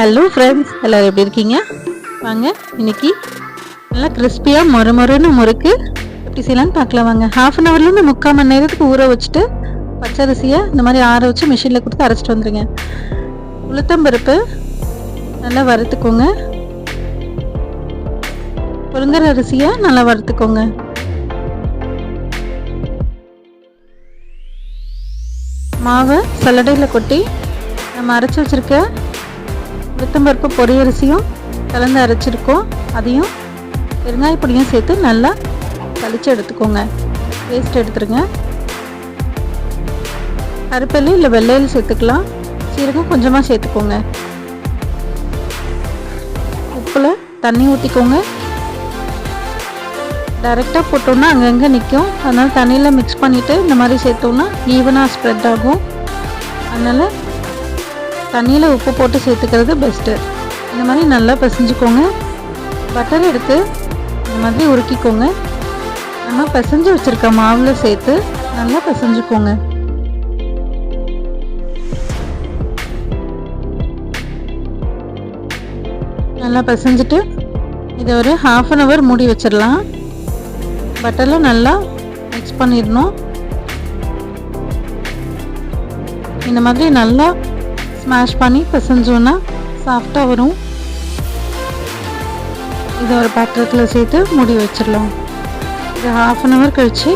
Hello friends, எல்லோரும் எப்படி இருக்கீங்க? வாங்க இன்னைக்கு நல்லா கிறிஸ்பியாக மொறுன்னு முறுக்கு எப்படி செய்யலான்னு பார்க்கலாம். வாங்க. 1/2 ஹவர்லேருந்து 3/4 மணி நேரத்துக்கு ஊற வச்சுட்டு பச்சரிசியை இந்த மாதிரி ஆற வச்சு மிஷினில் கொடுத்து அரைச்சிட்டு வந்துடுங்க. உளுத்தம்பருப்பு நல்லா வறுத்துக்கோங்க. புழுங்கல் அரிசியை நல்லா வறுத்துக்கோங்க. மாவை சல்லடையில் கொட்டி நம்ம அரைச்சி வச்சுருக்க உளுத்தம்பருப்பு பொரியரிசியும் கலந்து அரைச்சிருக்கோம். அதையும் பெருங்காய பொடியும் சேர்த்து நல்லா கழிச்சு எடுத்துக்கோங்க. பேஸ்ட் எடுத்துருங்க. கருப்பெல்லு இல்லை வெள்ளையில் சேர்த்துக்கலாம். சீரகம் கொஞ்சமாக சேர்த்துக்கோங்க. உப்பில் தண்ணி ஊற்றிக்கோங்க. டைரெக்டாக போட்டோன்னா அங்கங்கே நிற்கும். அதனால் தண்ணியில் மிக்ஸ் பண்ணிவிட்டு இந்த மாதிரி சேர்த்தோன்னா ஈவனாக ஸ்ப்ரெட் ஆகும். அதனால் தண்ணியில் உப்பு போட்டு சேர்த்துக்கிறது பெஸ்ட்டு. இந்த மாதிரி நல்லா பிசைஞ்சுக்கோங்க. பட்டர் எடுத்து இந்த மாதிரி உருக்கிக்கோங்க. நம்ம பிசைஞ்சு வச்சுருக்க மாவில் சேர்த்து நல்லா பிசைஞ்சுக்கோங்க. நல்லா பிசைஞ்சிட்டு இதை ஒரு 1/2 ஹவர் மூடி வச்சிடலாம். பட்டரில் நல்லா மிக்ஸ் பண்ணிடணும். இந்த மாதிரி நல்லா ஸ்மாஷ் பண்ணி பிசைஞ்சோன்னா சாஃப்டாக வரும். இதை ஒரு பாத்திரத்தில் சேர்த்து மூடி வச்சிடலாம். இது 1/2 ஹவர் கழித்து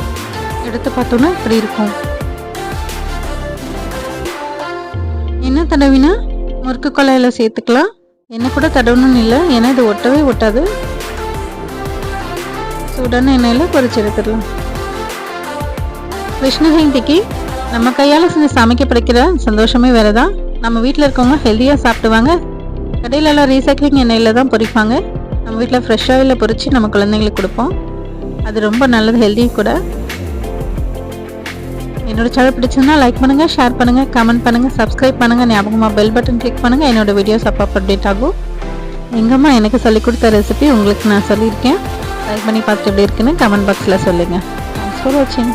எடுத்து பார்த்தோன்னா இப்படி இருக்கும். எண்ணெய் தடவினா முறுக்கு கொள்ளையில் சேர்த்துக்கலாம். எண்ணெய் கூட தடவணும்னு இல்லை, ஏன்னா இது ஒட்டவே ஒட்டாது. சூடான எண்ணெயில் பொரிச்சு எடுத்துடலாம். கிருஷ்ண ஜெயந்திக்கு நம்ம கையால் செஞ்சு சமைக்க பிடிக்கிற சந்தோஷமே வேறு தான். நம்ம வீட்டில் இருக்கவங்க ஹெல்த்தியாக சாப்பிடுவாங்க. கடையிலலாம் ரீசைக்ளிங் எண்ணெயில் தான் பொரிப்பாங்க. நம்ம வீட்டில் ஃப்ரெஷ் ஆயிலில் பொரித்து நம்ம குழந்தைங்களுக்கு கொடுப்போம். அது ரொம்ப நல்லது, ஹெல்த்தி கூட. என்னோடய சேனல் பிடிச்சதுன்னா லைக் பண்ணுங்கள், ஷேர் பண்ணுங்கள், கமெண்ட் பண்ணுங்கள், சப்ஸ்கிரைப் பண்ணுங்கள். ஞாபகமாக பெல் பட்டன் கிளிக் பண்ணுங்கள். என்னோடய வீடியோஸ் அப்போ அப்டேட் ஆகும். எங்கம்மா எனக்கு சொல்லிக் கொடுத்த ரெசிபி உங்களுக்கு நான் சொல்லியிருக்கேன். லைக் பண்ணி பார்த்துட்டு எப்படி இருக்குன்னு கமெண்ட் பாக்ஸில் சொல்லுங்கள். தேங்க்ஸ் ஃபார் வாட்சிங்.